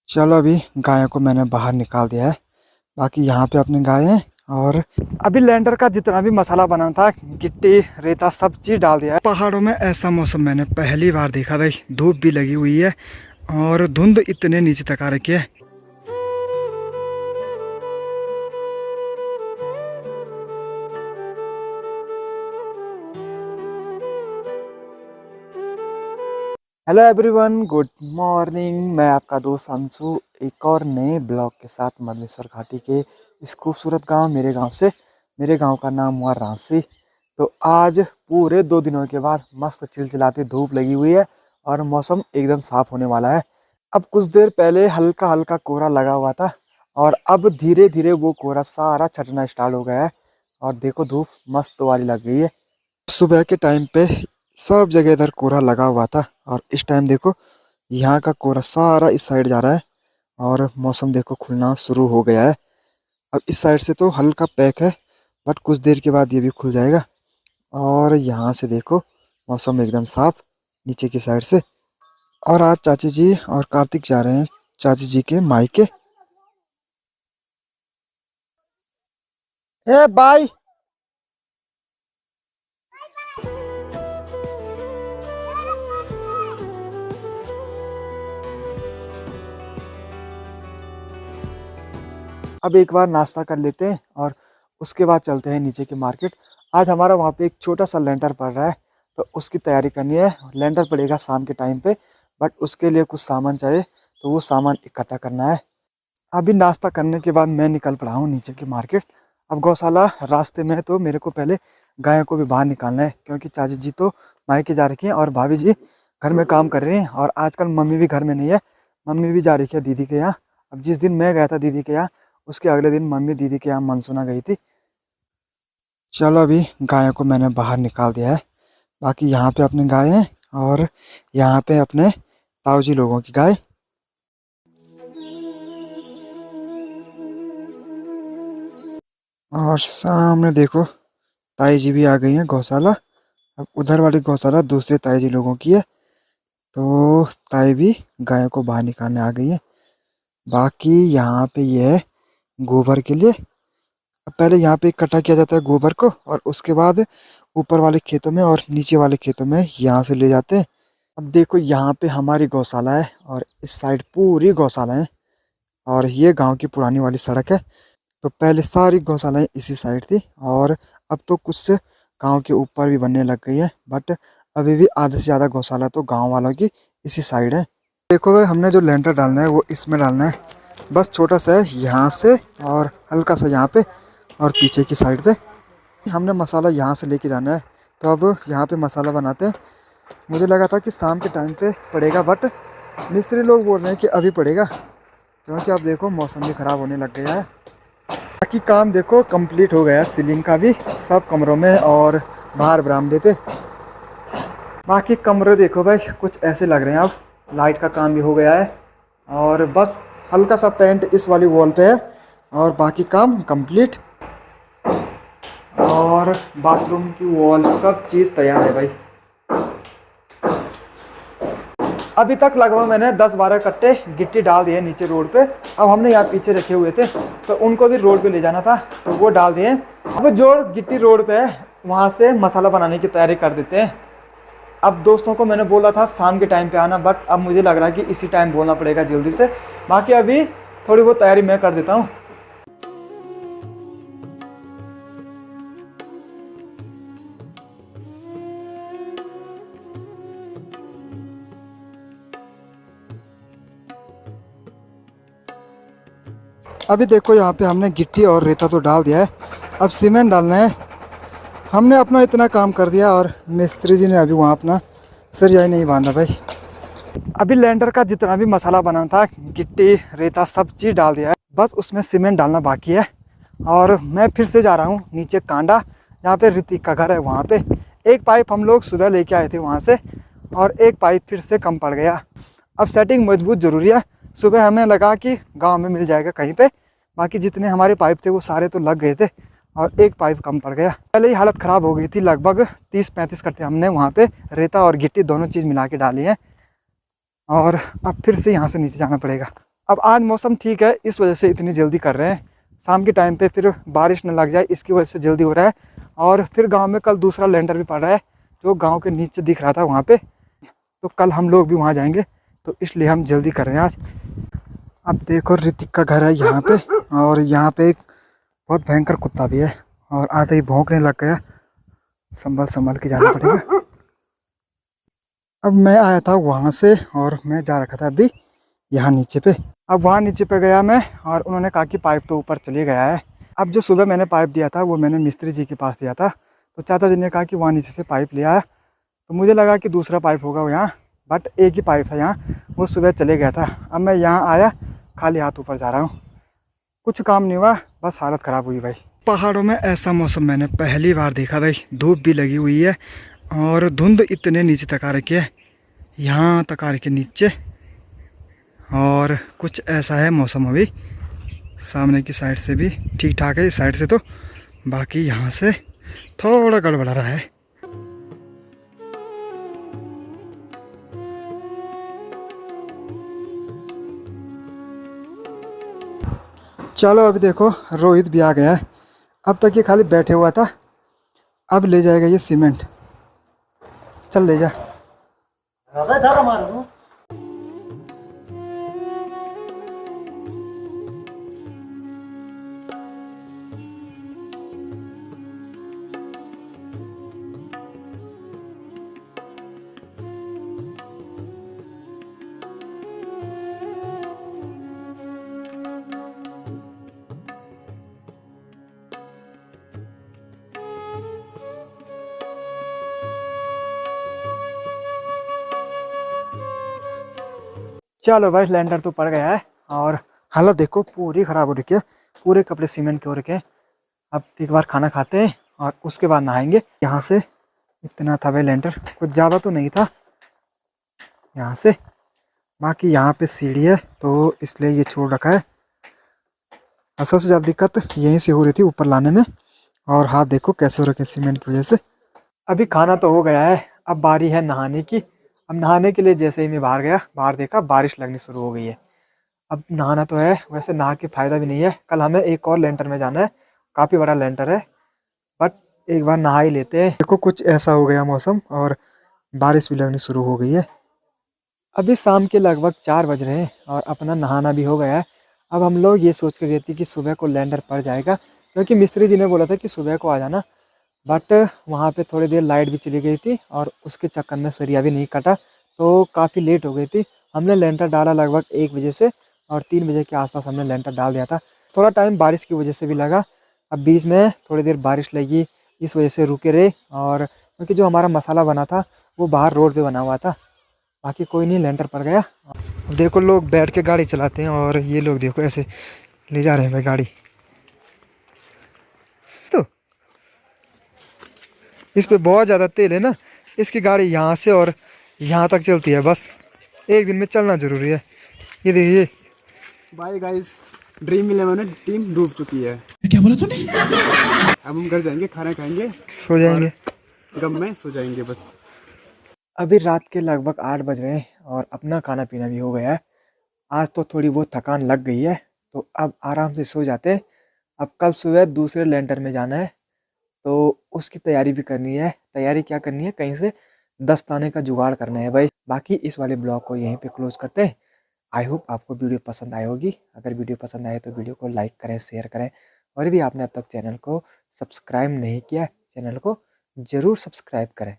चलो अभी गायों को मैंने बाहर निकाल दिया है। बाकी यहाँ पे अपने गाय हैं और अभी लैंडर का जितना भी मसाला बना था, गिट्टी रेता सब चीज़ डाल दिया है। पहाड़ों में ऐसा मौसम मैंने पहली बार देखा भाई। धूप भी लगी हुई है और धुंध इतने नीचे तक आ रखी है। Hello everyone, good morning. मैं आपका दोस्त अंशु एक और नए ब्लॉग के साथ मदनेश्वर घाटी के इस खूबसूरत गांव मेरे गांव का नाम हुआ रांसी। तो आज पूरे 2 दिनों के बाद मस्त चिलचिलाती धूप लगी हुई है और मौसम एकदम साफ होने वाला है। अब कुछ देर पहले हल्का हल्का कोहरा लगा हुआ था और अब धीरे धीरे वो कोहरा सारा छटना स्टार्ट हो गया है और देखो धूप मस्त वाली लग गई है। सुबह के टाइम पे सब जगह इधर कोहरा लगा हुआ था और इस टाइम देखो यहाँ का कोहरा सारा इस साइड जा रहा है और मौसम देखो खुलना शुरू हो गया है। अब इस साइड से तो हल्का पैक है बट कुछ देर के बाद ये भी खुल जाएगा। और यहाँ से देखो मौसम एकदम साफ नीचे की साइड से। और आज चाची जी और कार्तिक जा रहे हैं चाची जी के मायके। ए बाय। अब एक बार नाश्ता कर लेते हैं और उसके बाद चलते हैं नीचे की मार्केट। आज हमारा वहाँ पे एक छोटा सा लेंटर पड़ रहा है तो उसकी तैयारी करनी है। लेंटर पड़ेगा शाम के टाइम पे बट उसके लिए कुछ सामान चाहिए तो वो सामान इकट्ठा करना है। अभी नाश्ता करने के बाद मैं निकल पड़ा हूँ नीचे की मार्केट। अब गौशाला रास्ते में है तो मेरे को पहले गायों को भी बाहर निकालना है क्योंकि चाची जी तो मायके जा रखी हैं और भाभी जी घर में काम कर रही हैं और आजकल मम्मी भी घर में नहीं है। मम्मी भी जा रही है दीदी के यहाँ। अब जिस दिन मैं गया था दीदी के यहाँ उसके अगले दिन मम्मी दीदी के यहाँ मनसुना गई थी। चलो अभी गायों को मैंने बाहर निकाल दिया है। बाकी यहाँ पे अपने गाय हैं और यहाँ पे अपने ताऊ जी लोगों की गाय। और सामने देखो ताई जी भी आ गई हैं गौशाला। अब उधर वाली गौशाला दूसरे ताई जी लोगों की है तो ताई भी गायों को बाहर निकालने आ गई है। बाकी यहाँ पे ये है गोबर के लिए। अब पहले यहाँ पे इकट्ठा किया जाता है गोबर को और उसके बाद ऊपर वाले खेतों में और नीचे वाले खेतों में यहाँ से ले जाते हैं। अब देखो यहाँ पे हमारी गौशाला है और इस साइड पूरी गौशाला है और ये गांव की पुरानी वाली सड़क है। तो पहले सारी गौशालाएं इसी साइड थी और अब तो कुछ गांव के ऊपर भी बनने लग गई है बट अभी भी आधे से ज़्यादा गौशाला तो गांव वालों की इसी साइड है। देखो भाई हमने जो लेंटर डालना है वो इसमें डालना है। बस छोटा सा है यहाँ से और हल्का सा यहाँ पे और पीछे की साइड पे। हमने मसाला यहाँ से लेके जाना है तो अब यहाँ पे मसाला बनाते हैं। मुझे लगा था कि शाम के टाइम पे पड़ेगा बट मिस्त्री लोग बोल रहे हैं कि अभी पड़ेगा क्योंकि अब देखो मौसम भी ख़राब होने लग गया है। बाकी काम देखो कंप्लीट हो गया सीलिंग का भी सब कमरों में और बाहर बरामदे पे। बाकी कमरे देखो भाई कुछ ऐसे लग रहे हैं। अब लाइट का काम भी हो गया है और बस हल्का सा पेंट इस वाली वॉल पे है और बाकी काम कंप्लीट। और बाथरूम की वॉल सब चीज़ तैयार है भाई। अभी तक लगभग मैंने 10-12 कट्टे गिट्टी डाल दिए नीचे रोड पे। अब हमने यहाँ पीछे रखे हुए थे तो उनको भी रोड पे ले जाना था तो वो डाल दिए। अब जो गिट्टी रोड पे है वहाँ से मसाला बनाने की तैयारी कर देते हैं। अब दोस्तों को मैंने बोला था शाम के टाइम पे आना बट अब मुझे लग रहा है कि इसी टाइम बोलना पड़ेगा जल्दी से। बाकी अभी थोड़ी बहुत तैयारी मैं कर देता हूँ। अभी देखो यहाँ पे हमने गिट्टी और रेता तो डाल दिया है। अब सीमेंट डालना है। हमने अपना इतना काम कर दिया और मिस्त्री जी ने अभी वहाँ अपना सरिया नहीं बांधा भाई। अभी लेंटर का जितना भी मसाला बना था गिट्टी रेता सब चीज़ डाल दिया है। बस उसमें सीमेंट डालना बाकी है। और मैं फिर से जा रहा हूँ नीचे कांडा जहाँ पे ऋतिक का घर है वहाँ पे। एक पाइप हम लोग सुबह लेके आए थे वहाँ से और एक पाइप फिर से कम पड़ गया। अब सेटिंग मजबूत ज़रूरी है। सुबह हमें लगा कि गांव में मिल जाएगा कहीं पे। बाकी जितने हमारे पाइप थे वो सारे तो लग गए थे और एक पाइप कम पड़ गया। पहले ही हालत ख़राब हो गई थी। लगभग 30-35 कट्टे हमने वहाँ पे रेता और गिट्टी दोनों चीज़ मिला के डाली है और अब फिर से यहाँ से नीचे जाना पड़ेगा। अब आज मौसम ठीक है, इस वजह से इतनी जल्दी कर रहे हैं। शाम के टाइम पे फिर बारिश न लग जाए इसकी वजह से जल्दी हो रहा है। और फिर गांव में कल दूसरा लेंटर भी पड़ रहा है जो गांव के नीचे दिख रहा था वहाँ पे, तो कल हम लोग भी वहाँ जाएंगे, तो इसलिए हम जल्दी कर रहे हैं आज। अब देखो ऋतिक का घर है यहाँ पे, और यहाँ पे एक बहुत भयंकर कुत्ता भी है और आते ही भौंकने लग गया। संभल संभल के जाना पड़ेगा। अब मैं आया था वहाँ से और मैं जा रखा था अभी यहाँ नीचे पे। अब वहाँ नीचे पे गया मैं और उन्होंने कहा कि पाइप तो ऊपर चले गया है। अब जो सुबह मैंने पाइप दिया था वो मैंने मिस्त्री जी के पास दिया था, तो चाचा जी ने कहा कि वहाँ नीचे से पाइप ले आया, तो मुझे लगा कि दूसरा पाइप होगा वो यहाँ, बट एक ही पाइप था यहाँ, वो सुबह चले गया था। अब मैं यहाँ आया खाली हाथ ऊपर जा रहा हूँ, कुछ काम नहीं हुआ, बस हालत ख़राब हुई भाई। पहाड़ों में ऐसा मौसम मैंने पहली बार देखा भाई। धूप भी लगी हुई है और धुंध इतने नीचे तक आ रखी है, यहाँ तक आ रखी है नीचे। और कुछ ऐसा है मौसम अभी। सामने की साइड से भी ठीक ठाक है, इस साइड से तो, बाकी यहाँ से थोड़ा गड़बड़ा रहा है। चलो अभी देखो रोहित भी आ गया है। अब तक ये खाली बैठे हुआ था, अब ले जाएगा ये सीमेंट। चल ले जा। चलो भाई लेंटर तो पड़ गया है और हालत देखो पूरी ख़राब हो रखी है, पूरे कपड़े सीमेंट के हो रखे हैं। अब एक बार खाना खाते हैं और उसके बाद नहाएंगे। यहाँ से इतना था भाई लेंटर, कुछ ज़्यादा तो नहीं था यहाँ से, बाकी यहाँ पे सीढ़ी है तो इसलिए ये छोड़ रखा है। सबसे ज़्यादा दिक्कत यहीं से हो रही थी ऊपर लाने में, और हाथ देखो कैसे हो रखे सीमेंट की वजह से। अभी खाना तो हो गया है, अब बारी है नहाने की। अब नहाने के लिए जैसे ही मैं बाहर गया, बाहर देखा बारिश लगनी शुरू हो गई है। अब नहाना तो है, वैसे नहा के फ़ायदा भी नहीं है, कल हमें एक और लेंटर में जाना है, काफ़ी बड़ा लेंटर है, बट एक बार नहा ही लेते हैं। देखो कुछ ऐसा हो गया मौसम और बारिश भी लगनी शुरू हो गई है। अभी शाम के लगभग 4 बज रहे हैं और अपना नहाना भी हो गया है। अब हम लोग ये सोच कर गए थे कि सुबह को लेंटर पड़ जाएगा, क्योंकि मिस्त्री जी ने बोला था कि सुबह को आ जाना, बट वहाँ पे थोड़ी देर लाइट भी चली गई थी और उसके चक्कर में सरिया भी नहीं कटा, तो काफ़ी लेट हो गई थी। हमने लेंटर डाला लगभग 1 बजे से और 3 बजे के आसपास हमने लेंटर डाल दिया था। थोड़ा टाइम बारिश की वजह से भी लगा, अब बीच में थोड़ी देर बारिश लगी, इस वजह से रुके रहे। और क्योंकि जो हमारा मसाला बना था वो बाहर रोड पे बना हुआ था, बाकी कोई नहीं, लेंटर पड़ गया। देखो लोग बैठ के गाड़ी चलाते हैं और ये लोग देखो ऐसे ले जा रहे हैं भाई गाड़ी। तो इस पे बहुत ज़्यादा तेल है ना, इसकी गाड़ी यहाँ से और यहाँ तक चलती है, बस एक दिन में चलना ज़रूरी है। ये देखिए। बाय गाइस, ड्रीम 11 टीम डूब चुकी है। क्या बोला तूने? अब हम घर जाएंगे, खाना खाएंगे, सो जाएंगे, गम में सो जाएंगे बस। अभी रात के लगभग 8 बज रहे हैं और अपना खाना पीना भी हो गया है। आज तो थोड़ी बहुत थकान लग गई है, तो अब आराम से सो जाते हैं। अब कल सुबह दूसरे लेंटर में जाना है, तो उसकी तैयारी भी करनी है। तैयारी क्या करनी है, कहीं से दस्ताने का जुगाड़ करना है भाई। बाकी इस वाले ब्लॉग को यहीं पे क्लोज करते हैं। आई होप आपको वीडियो पसंद आई होगी। अगर वीडियो पसंद आए तो वीडियो को लाइक करें, शेयर करें, और यदि आपने अब तक चैनल को सब्सक्राइब नहीं किया, चैनल को ज़रूर सब्सक्राइब करें।